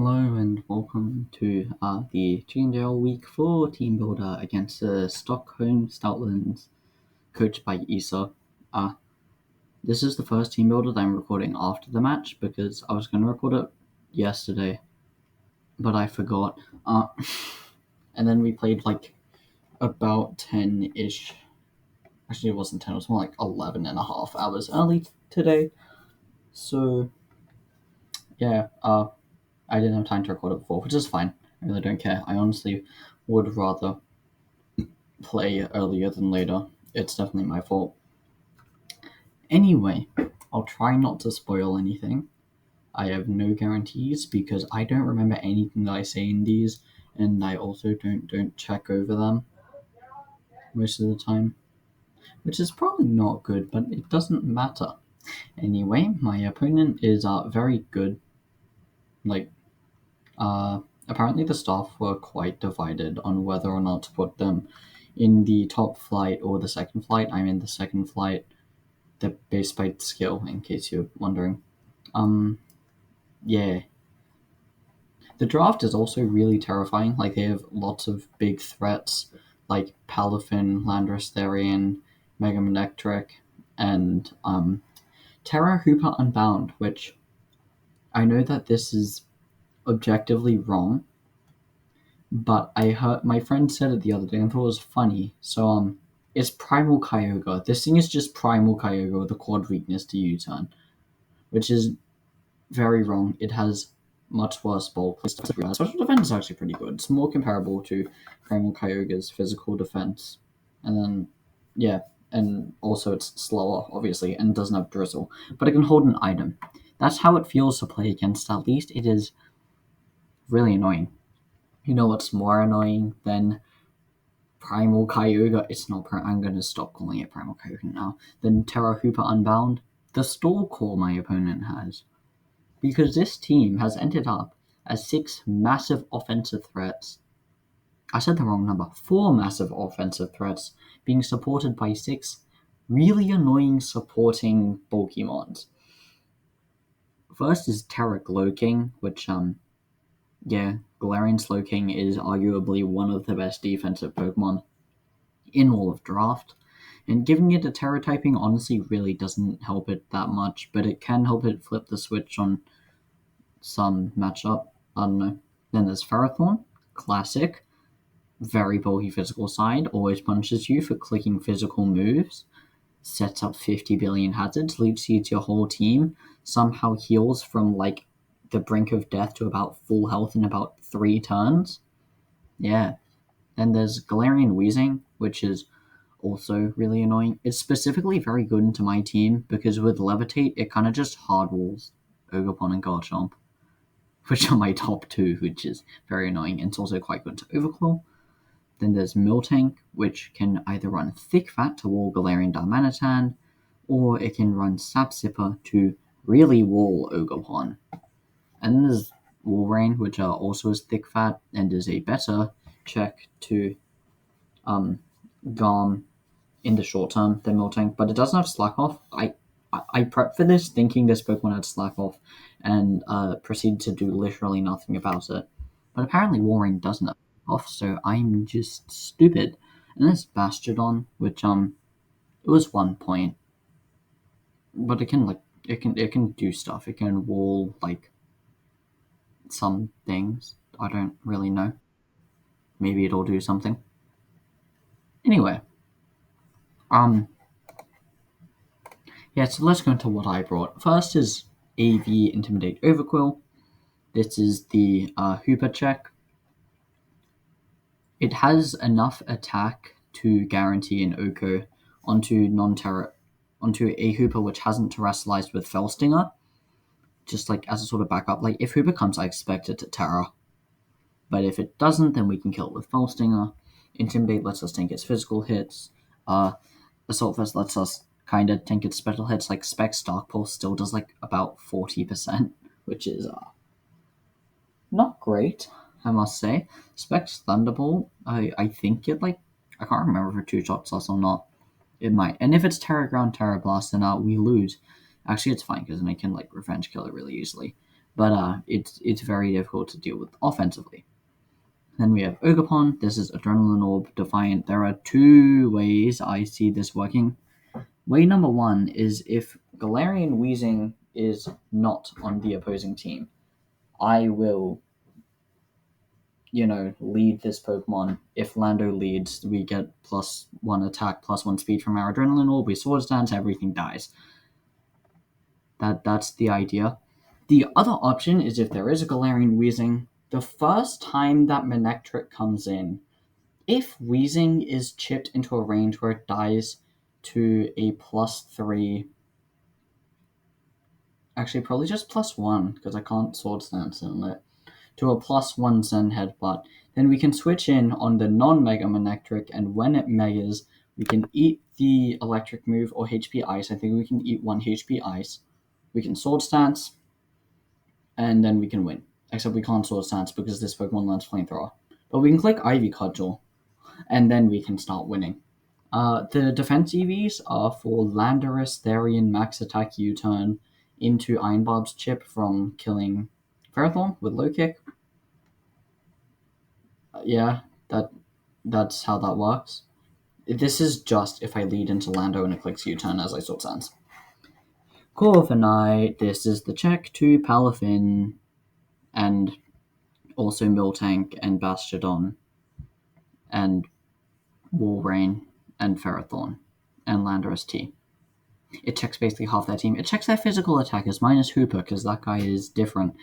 Hello and welcome to the GNDL Week 4 team builder against the Stockholm Stoutlands, coached by Isa. This is the first team builder that I'm recording after the match because I was going to record it yesterday, but I forgot. And then we played like about 10-ish. Actually, it wasn't 10, it was more like 11 and a half hours early today. So, yeah, I didn't have time to record it before, which is fine. I really don't care. I honestly would rather play earlier than later. It's definitely my fault. Anyway, I'll try not to spoil anything. I have no guarantees because I don't remember anything that I say in these, and I also don't check over them most of the time, which is probably not good, but it doesn't matter. Anyway, my opponent is very good. Apparently the staff were quite divided on whether or not to put them in the top flight or the second flight. I'm in the second flight, the base byte skill, in case you're wondering. Yeah. The draft is also really terrifying. Like, they have lots of big threats, like Palafin, Landorus Therian, Megamanectric, and Terra Hooper Unbound, which I know that this is objectively wrong, but I heard my friend said it the other day and thought it was funny. So it's Primal Kyogre. This thing is just Primal Kyogre with a quad weakness to U-turn, which is very wrong. It has much worse bulk. Special defense is actually pretty good. It's more comparable to Primal Kyogre's physical defense. And then, yeah, and also it's slower, obviously, and doesn't have Drizzle. But it can hold an item. That's how it feels to play against. At least it is really annoying. You know what's more annoying than Primal Kyogre? It's not I'm going to stop calling it Primal Kyogre now. Then Terra Hooper Unbound. The Stall Core my opponent has. Because this team has ended up as 6 massive offensive threats. I said the wrong number. 4 massive offensive threats being supported by 6 really annoying supporting Pokemons. First is Terra Glowking, which, Galarian Slowking is arguably one of the best defensive Pokemon in all of Draft. And giving it a Terra typing honestly really doesn't help it that much, but it can help it flip the switch on some matchup. I don't know. Then there's Ferrothorn, classic, very bulky physical side, always punishes you for clicking physical moves, sets up 50 billion hazards, leads you to your whole team, somehow heals from like the brink of death to about full health in about 3 turns. Yeah. Then there's Galarian Weezing, which is also really annoying. It's specifically very good into my team because with Levitate, it kind of just hard walls Ogerpon and Garchomp, which are my top 2, which is very annoying. And it's also quite good to Overclaw. Then there's Miltank, which can either run Thick Fat to wall Galarian Darmanitan, or it can run Sap Sipper to really wall Ogerpon. And then there's Walrein, which are also as Thick Fat and is a better check to Garm in the short term than Miltank, but it doesn't have Slack Off. I prepped for this thinking this Pokemon had Slack Off and proceeded to do literally nothing about it. But apparently Walrein doesn't have Slack Off, so I'm just stupid. And there's Bastiodon, which it was 1 point, but it can do stuff. It can wall like some things. I don't really know. Maybe it'll do something. Anyway, yeah, so let's go into what I brought. First is AV Intimidate Overquill. This is the Hooper check. It has enough attack to guarantee an Oko onto a Hooper which hasn't terrestrialized with Fellstinger, just like as a sort of backup. Like if Hooper comes, I expect it to Terra, but if it doesn't, then we can kill it with Fellstinger. Intimidate lets us tank its physical hits. Assault Vest lets us kind of tank its special hits. Like Specs Dark Pulse still does like about 40%, which is not great, I must say. Specs Thunderbolt, I think it I can't remember if it 2-shots us or not. It might. And if it's Terra Ground, Terra Blast, then we lose. Actually, it's fine because then I can Revenge Kill it really easily. but it's very difficult to deal with offensively. Then we have Ogerpon. This is Adrenaline Orb, Defiant. There are two ways I see this working. Way number one is if Galarian Weezing is not on the opposing team, I will, lead this Pokemon. If Lando leads, we get +1 attack, +1 speed from our Adrenaline Orb. We Swords Dance, everything dies. That's the idea. The other option is if there is a Galarian Weezing, the first time that Manectric comes in, if Weezing is chipped into a range where it dies to a +3, actually probably just +1 because I can't Swords Dance in it, to a +1 Zen Headbutt, then we can switch in on the non-Mega Manectric, and when it Megas, we can eat the Electric move or HP Ice. I think we can eat 1 HP Ice. We can Sword Stance, and then we can win. Except we can't Sword Stance because this Pokemon learns Flamethrower. But we can click Ivy Cudgel, and then we can start winning. The defense EVs are for Landorus, Therian, Max Attack U-Turn into Iron Barb's chip from killing Ferrothorn with Low Kick. Yeah, that's how that works. This is just if I lead into Lando and it clicks U-Turn as I Sword Sands. Corviknight, this is the check to Palafin, and also Miltank and Bastiodon, and Walrein and Ferrothorn, and Landorus T. It checks basically half their team. It checks their physical attackers, minus Hooper, because that guy is different.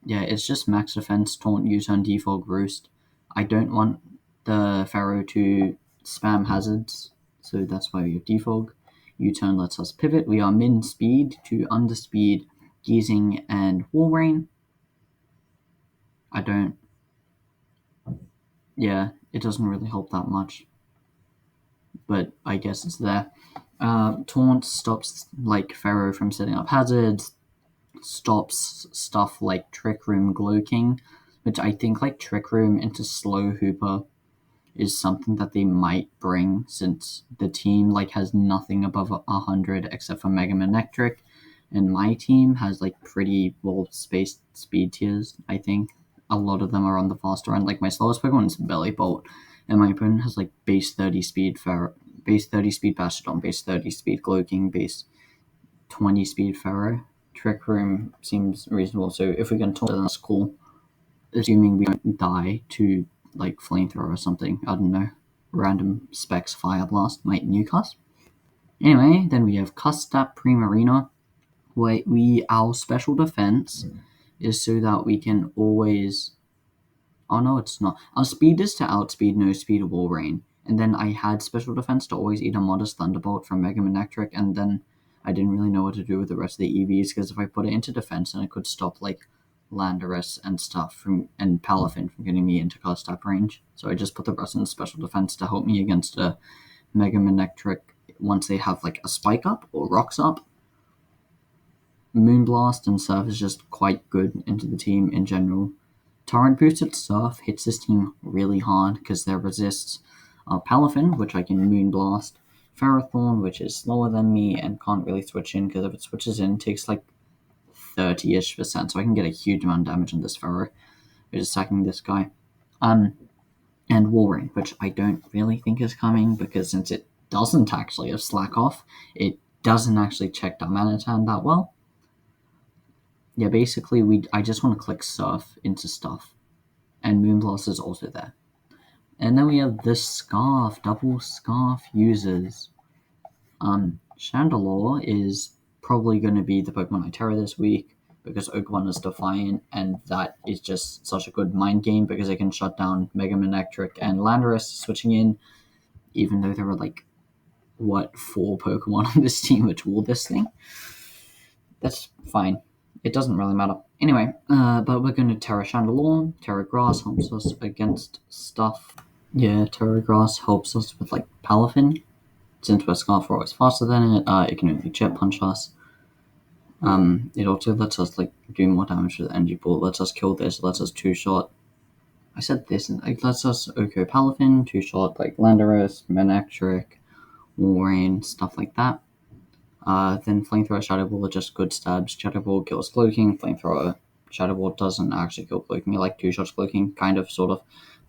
Yeah, it's just max defense, taunt, U-turn, defog, roost. I don't want the Pharaoh to spam hazards, so that's why we have defog. U-turn lets us pivot. We are min speed to underspeed Geezing and Walrein. It doesn't really help that much, but I guess it's there. Taunt stops like Pharaoh from setting up hazards, stops stuff like Trick Room, Glow King, which I think like Trick Room into Slow Hooper is something that they might bring since the team like has nothing above 100 except for Mega Manectric, and my team has like pretty well spaced speed tiers. I think a lot of them are on the faster end. Like my slowest Pokemon is Bellibolt, and my opponent has like base 30 speed base 30 speed Bastiodon, base 30 speed Glow King, base 20 speed Pharaoh. Trick Room seems reasonable, so if we can talk, that's cool. Assuming we don't die to like Flamethrower or something, I don't know. Random Specs Fire Blast might nuke us. Anyway, then we have Custap Primarina, where our special defense is so that we can always. Oh no, it's not. Our speed is to outspeed, no speed Walrein. And then I had special defense to always eat a modest Thunderbolt from Mega Manectric, and then I didn't really know what to do with the rest of the EVs, because if I put it into defense, then it could stop like Landorus and stuff and Palafin from getting me into cast tap range. So I just put the rest in special defense to help me against a Mega Manectric once they have like a Spike Up or Rocks Up. Moonblast and Surf is just quite good into the team in general. Torrent Boosted Surf hits this team really hard because there resists Palafin, which I can Moonblast, Ferrothorn, which is slower than me and can't really switch in because if it switches in, it takes like 30-ish%, so I can get a huge amount of damage on this Pharaoh, which is attacking this guy. And Walrein, which I don't really think is coming because since it doesn't actually have Slack Off, it doesn't actually check Darmanitan that well. Yeah, basically, I just want to click Surf into stuff, and Moonblast is also there. And then we have the Scarf, double Scarf users. Chandelure is probably going to be the Pokemon I Terra this week because Oakwan is Defiant, and that is just such a good mind game because it can shut down Mega Manectric and Landorus switching in, even though there are like, 4 Pokemon on this team which wall this thing. That's fine. It doesn't really matter. Anyway, but we're going to Terra Chandelure. Terra Grass helps us against stuff. Yeah, Terra Grass helps us with like Palafin. Since we're Scarf, we're always faster than it. It can only Jet Punch us. It also lets us like do more damage with Energy Ball. Lets us kill this. Lets us 2-shot. I said this, and it lets us Oko Palafin 2-shot like Landorus, Manectric, Walrein, stuff like that. Then Flamethrower, Shadow Ball are just good stabs. Shadow Ball kills Cloaking. Flamethrower, Shadow Ball doesn't actually kill Cloaking. You like 2 shots Cloaking, kind of, sort of.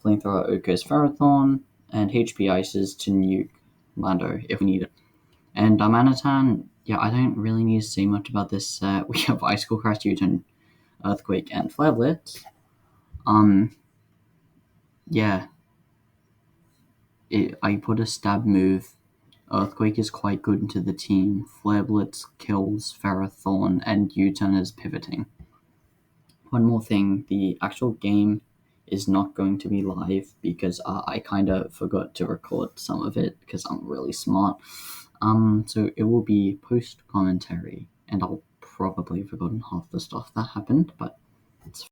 Flamethrower OKs Ferrothorn, and HP Ices to nuke Lando if we need it. And Darmanitan, yeah, I don't really need to say much about this set. We have Icicle Crest, U-turn, Earthquake, and Flare Blitz. Yeah, I put a stab move. Earthquake is quite good into the team. Flare Blitz kills Ferrothorn, and U-turn is pivoting. One more thing, the actual game is not going to be live because I kind of forgot to record some of it because I'm really smart. So it will be post commentary, and I'll probably have forgotten half the stuff that happened, but it's.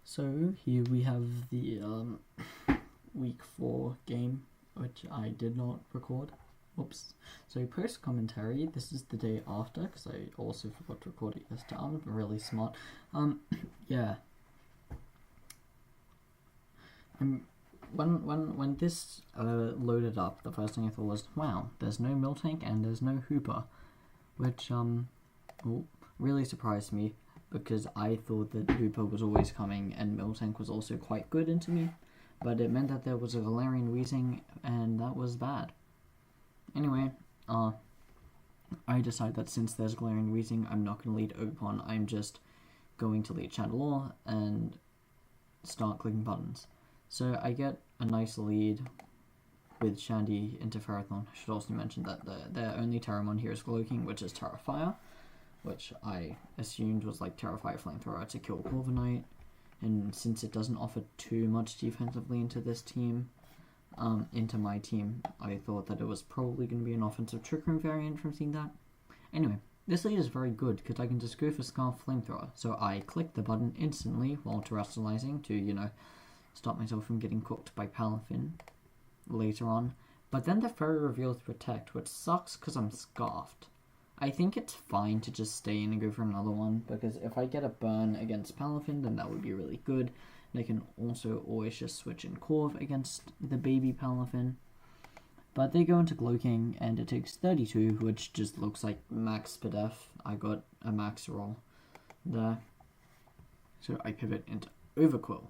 So here we have the week 4 game, which I did not record. Oops. So post commentary, this is the day after, because I also forgot to record it yesterday. I'm really smart. Yeah. When this loaded up, the first thing I thought was, wow, there's no Miltank and there's no Hooper, which really surprised me, because I thought that Hooper was always coming and Miltank was also quite good into me, but it meant that there was a Galarian Weezing, and that was bad. Anyway, I decided that since there's Galarian Weezing, I'm not going to lead Ogerpon, I'm just going to lead Chandelure and start clicking buttons. So I get a nice lead with Shandy into Ferrothorn. I should also mention that their only Terramon here is Cloaking, which is Terrafire, which I assumed was like Terrafire Flamethrower to kill Corviknight. And since it doesn't offer too much defensively into this team, into my team, I thought that it was probably going to be an offensive Trick Room variant from seeing that. Anyway, this lead is very good because I can just go for Scarf Flamethrower. So I click the button instantly while terrestrializing to, stop myself from getting cooked by Palafin later on. But then the Ferry reveals Protect, which sucks because I'm Scarfed. I think it's fine to just stay in and go for another one, because if I get a burn against Palafin, then that would be really good. And I can also always just switch in Corv against the baby Palafin. But they go into Cloaking, and it takes 32, which just looks like max Pidef. I got a max roll there. So I pivot into Overquill,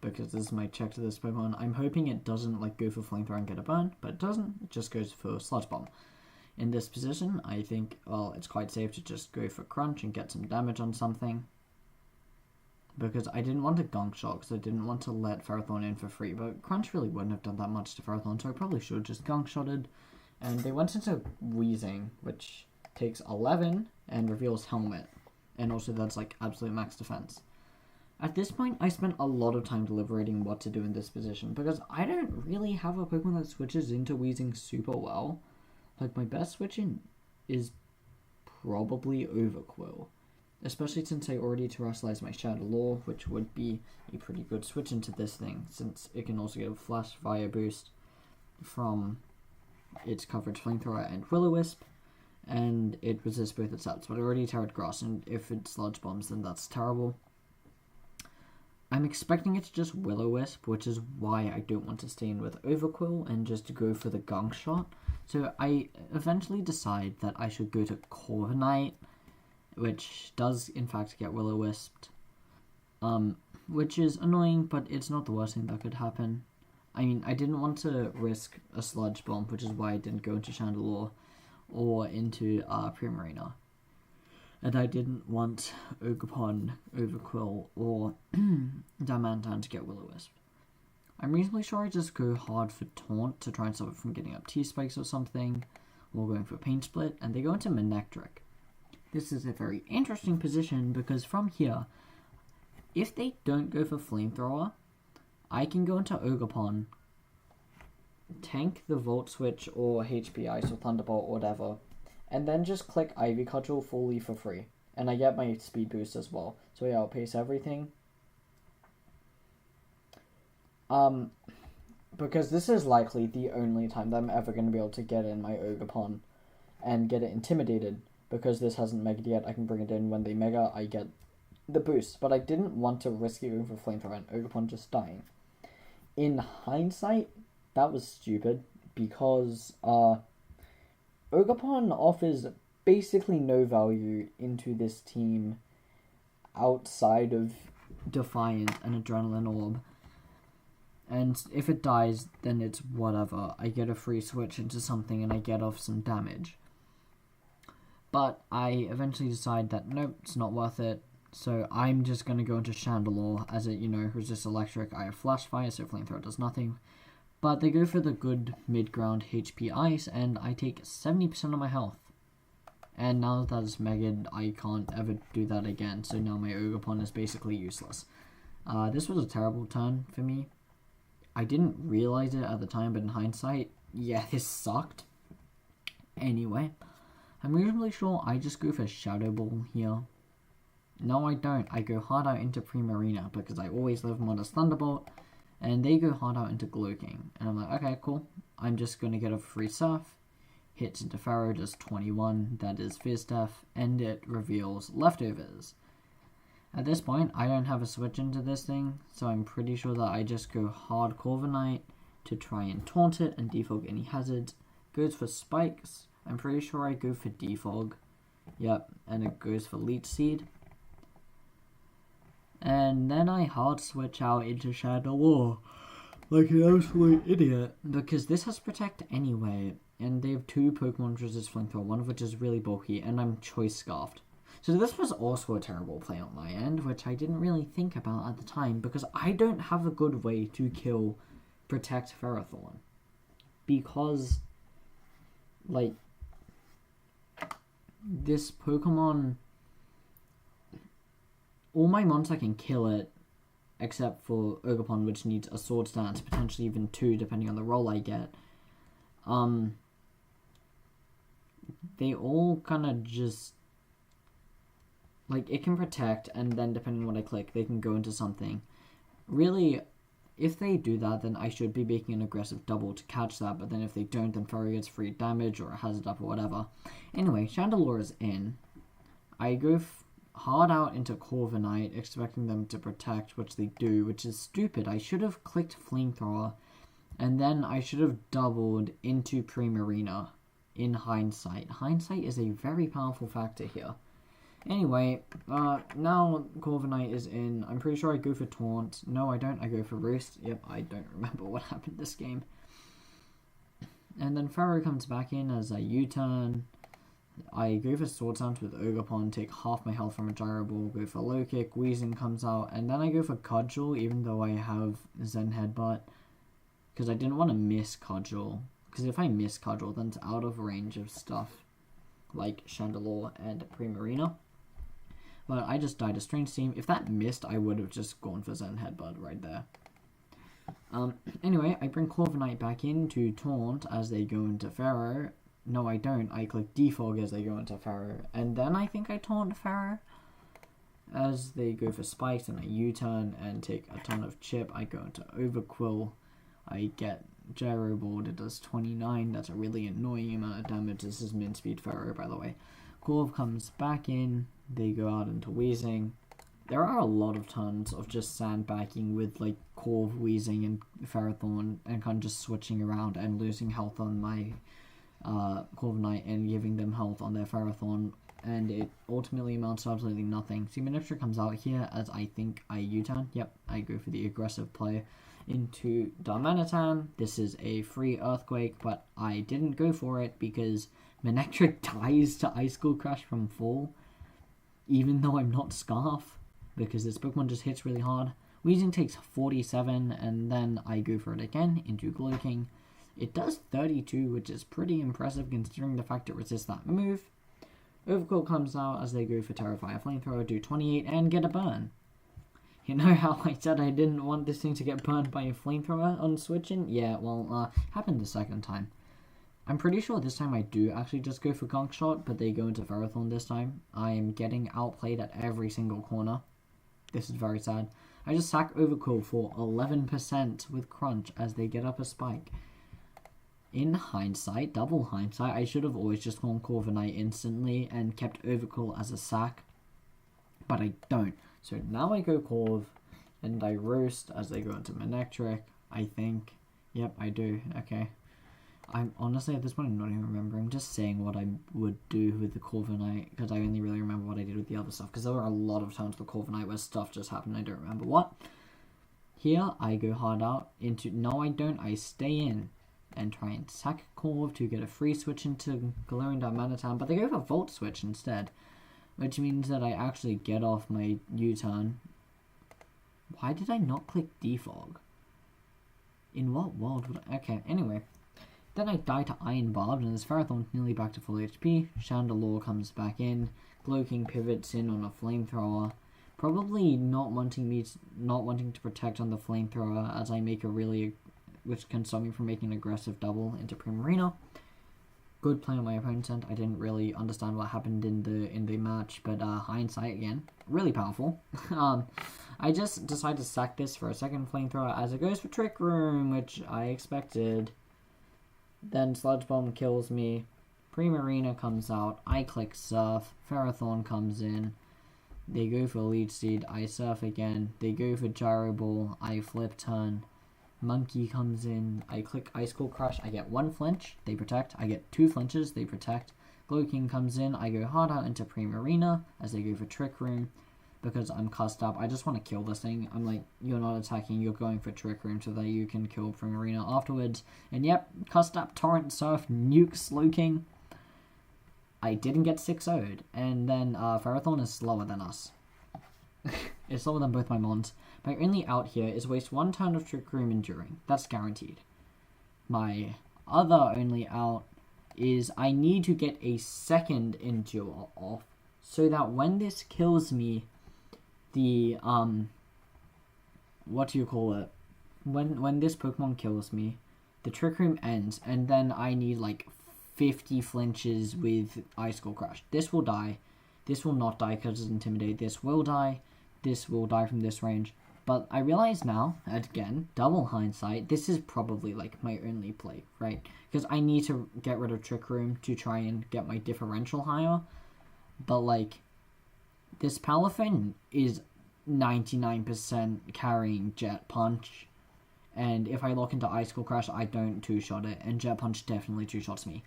because this is my check to this Pokemon. I'm hoping it doesn't go for Flamethrower and get a burn, but it doesn't. It just goes for Sludge Bomb. In this position, I think, it's quite safe to just go for Crunch and get some damage on something. Because I didn't want to Gunk Shot, because I didn't want to let Ferrothorn in for free. But Crunch really wouldn't have done that much to Ferrothorn, so I probably should have just Gunk Shotted. And they went into Weezing, which takes 11 and reveals Helmet. And also that's absolute max defense. At this point, I spent a lot of time deliberating what to do in this position, because I don't really have a Pokemon that switches into Weezing super well. My best switch-in is probably Overquill. Especially since I already terrestrialized my Chandelure, which would be a pretty good switch into this thing, since it can also get a Flash Fire boost from its coverage Flamethrower and Will-O-Wisp, and it resists both its stats, but I already Terrad Grass, and if it Sludge Bombs, then that's terrible. I'm expecting it to just Will-O-Wisp, which is why I don't want to stay in with Overquill and just go for the Gunk Shot. So I eventually decide that I should go to Corviknight, which does in fact get Will-O-Wisped, which is annoying, but it's not the worst thing that could happen. I mean, I didn't want to risk a Sludge Bomb, which is why I didn't go into Chandelure or into Primarina. And I didn't want Ogerpon, Overquill, or Darmanitan to get Will-O-Wisp. I'm reasonably sure I just go hard for Taunt to try and stop it from getting up T-Spikes or something, or going for Pain Split, and they go into Manectric. This is a very interesting position, because from here, if they don't go for Flamethrower, I can go into Ogerpon, tank the Volt Switch or HP Ice or Thunderbolt or whatever, and then just click Ivy Cudgel fully for free. And I get my speed boost as well, so I outpace everything. Because this is likely the only time that I'm ever going to be able to get in my Ogerpon and get it intimidated. Because this hasn't megaed yet, I can bring it in when they mega, I get the boost. But I didn't want to risk it going for Flamethrower and Ogerpon just dying. In hindsight, that was stupid, because Ogerpon offers basically no value into this team outside of Defiant and Adrenaline Orb. And if it dies, then it's whatever. I get a free switch into something and I get off some damage. But I eventually decide that nope, it's not worth it. So I'm just going to go into Chandelure as it, resists electric. I have Flash Fire, so Flamethrower does nothing. But they go for the good mid-ground HP Ice, and I take 70% of my health. And now that it's Megged, I can't ever do that again. So now my Ogerpon is basically useless. This was a terrible turn for me. I didn't realize it at the time, but in hindsight, yeah, this sucked. Anyway, I'm reasonably sure I just go for Shadow Ball here. No, I don't. I go hard out into Primarina because I always live Modest Thunderbolt, and they go hard out into Glow-King. And I'm like, okay, cool. I'm just going to get a free Surf. Hits into Pharaoh, does 21. That is Fizz Def, and it reveals Leftovers. At this point, I don't have a switch into this thing, so I'm pretty sure that I just go hard Corviknight to try and taunt it and defog any hazards. Goes for Spikes. I'm pretty sure I go for defog. Yep, and it goes for Leech Seed. And then I hard switch out into Chandelure like an absolute idiot, because this has Protect anyway, and they have two Pokemon resist Flamethrower, one of which is really bulky, and I'm Choice Scarfed. So this was also a terrible play on my end, which I didn't really think about at the time, because I don't have a good way to kill Protect Ferrothorn. Because, like, this Pokemon, all my mons I can kill it, except for Ogerpon, which needs a Swords Dance, potentially even two, depending on the roll I get. They all kind of just, like, it can Protect, and then depending on what I click, they can go into something. Really, if they do that, then I should be making an aggressive double to catch that, but then if they don't, then Fairy gets free damage, or Hazard Up, or whatever. Anyway, Chandelure is in. I go hard out into Corviknight, expecting them to Protect, which they do, which is stupid. I should have clicked Flamethrower, and then I should have doubled into Primarina in hindsight. Hindsight is a very powerful factor here. Anyway, now Corviknight is in. I'm pretty sure I go for Taunt. No, I don't. I go for Roost. Yep, I don't remember what happened this game. And then Pharaoh comes back in as a U-turn. I go for Swords Dance with Ogerpon, take half my health from a Gyro Ball, go for Low Kick, Weezing comes out, and then I go for Cudgel, even though I have Zen Headbutt, because I didn't want to miss Cudgel, because if I miss Cudgel, then it's out of range of stuff like Chandelure and Primarina. But I just died a Strange Steam. If that missed, I would have just gone for Zen Headbutt right there. Anyway, I bring Corviknight back in to Taunt as they go into Pharaoh. No, I don't. I click Defog as they go into Pharaoh. And then I think I Taunt Pharaoh as they go for Spikes, and I U-turn and take a ton of chip. I go into Overquill. I get Gyro Ball. It does 29. That's a really annoying amount of damage. This is Min Speed Pharaoh, by the way. Corv comes back in. They go out into Weezing. There are a lot of turns of just sandbagging with like Corv, Weezing, and Ferrothorn, and kind of just switching around and losing health on my Corviknight and giving them health on their Ferrothorn, and it ultimately amounts to absolutely nothing. See, Maniptra comes out here as I think I U-turn. Yep, I go for the aggressive play into Darmanitan. This is a free Earthquake, but I didn't go for it because Manectric dies to Ice School Crash from full, even though I'm not Scarf, because this Pokemon just hits really hard. Weezing takes 47, and then I go for it again into Glow-King. It does 32, which is pretty impressive considering the fact it resists that move. Overcoat comes out as they go for Terrifire Flamethrower, do 28, and get a burn. You know how I said I didn't want this thing to get burned by a Flamethrower on switching? Yeah, well, happened the second time. I'm pretty sure this time I do actually just go for Gunk Shot, but they go into Ferrothorn this time. I am getting outplayed at every single corner. This is very sad. I just sack Overcoat for 11% with Crunch as they get up a Spike. In hindsight, double hindsight, I should have always just gone Corviknight instantly and kept Overcoat as a sack, but I don't. So now I go Corv, and I Roast as they go into Manectric, I think. Yep, I do. Okay. I'm honestly at this point I'm not even remembering. I'm just saying what I would do with the Corviknight because I only really remember what I did with the other stuff. Because there were a lot of times with Corviknight where stuff just happened. I don't remember what. Here I go hard out into. No, I don't. I stay in and try and sack Corv to get a free switch into Galarian Darmanitan, but they go for Volt Switch instead, which means that I actually get off my U-turn. Why did I not click Defog? In what world would I... Okay, anyway. Then I die to Iron Barbed, and as Ferrothorn's nearly back to full HP, Chandelure comes back in, Glowking pivots in on a Flamethrower, probably not wanting to protect on the Flamethrower as I make a really... which can stop me from making an aggressive double into Primarina. Good play on my opponent's end. I didn't really understand what happened in the match, but hindsight again, really powerful. I just decided to sack this for a second Flamethrower as it goes for Trick Room, which I expected. Then Sludge Bomb kills me. Primarina comes out. I click Surf. Ferrothorn comes in. They go for Leech Seed. I Surf again. They go for Gyro Ball. I Flip Turn. Monkey comes in. I click Ice Cold Crush. I get 1 flinch. They protect. I get 2 flinches. They protect. Glowking comes in. I go hard out into Primarina as they go for Trick Room. Because I'm cussed up. I just want to kill this thing. I'm like, you're not attacking, you're going for Trick Room so that you can kill Primarina afterwards. And yep, cussed up Torrent Surf, Nuke Slowking. I didn't get 6-0'd. And then Ferrothorn is slower than us. It's slower than both my mons. My only out here is waste 1 turn of Trick Room Enduring. That's guaranteed. My other only out is I need to get a second Endure off so that when this kills me, the what do you call it, when this Pokemon kills me, the Trick Room ends, and then I need like 50 flinches with Ice Cold Crush. This will die. This will not die because it's Intimidate. This will die. This will die from this range. But I realize now, again, double hindsight, this is probably like my only play, right? Because I need to get rid of Trick Room to try and get my differential higher. But like, this Palafin is 99% carrying Jet Punch. And if I lock into Ice Cold Crush, I don't two-shot it. And Jet Punch definitely two-shots me.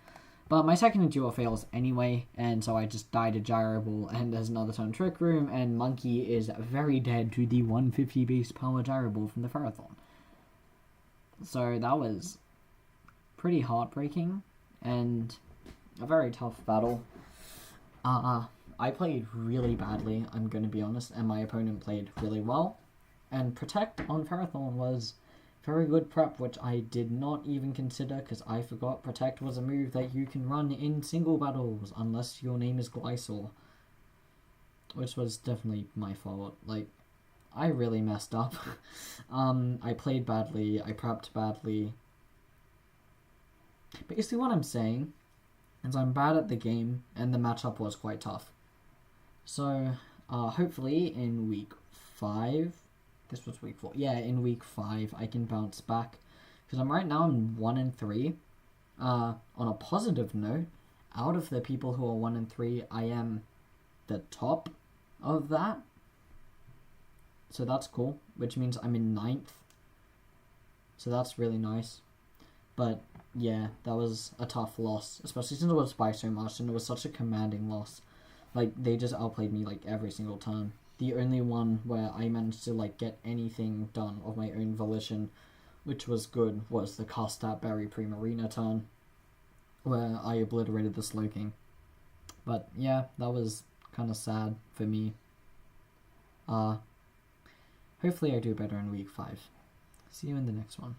But my second Endure fails anyway. And so I just die to Gyro Ball. And there's another turn Trick Room. And Monkey is very dead to the 150 base power Gyro Ball from the Ferrothorn. So that was pretty heartbreaking. And a very tough battle. I played really badly, I'm going to be honest, and my opponent played really well. And Protect on Ferrothorn was very good prep, which I did not even consider because I forgot Protect was a move that you can run in single battles unless your name is Glysaur. Which was definitely my fault. Like, I really messed up. I played badly, I prepped badly. Basically what I'm saying is I'm bad at the game and the matchup was quite tough. So, hopefully in week 5, this was week 4, yeah, in week 5 I can bounce back, because right now I'm 1-3. On a positive note, out of the people who are 1-3, I am the top of that, so that's cool, which means I'm in 9th, so that's really nice. But yeah, that was a tough loss, especially since it was by so much, and it was such a commanding loss. Like, they just outplayed me, like, every single turn. The only one where I managed to, like, get anything done of my own volition, which was good, was the Costat Berry Primarina turn, where I obliterated the Slowking. But, yeah, that was kind of sad for me. Hopefully I do better in week 5. See you in the next one.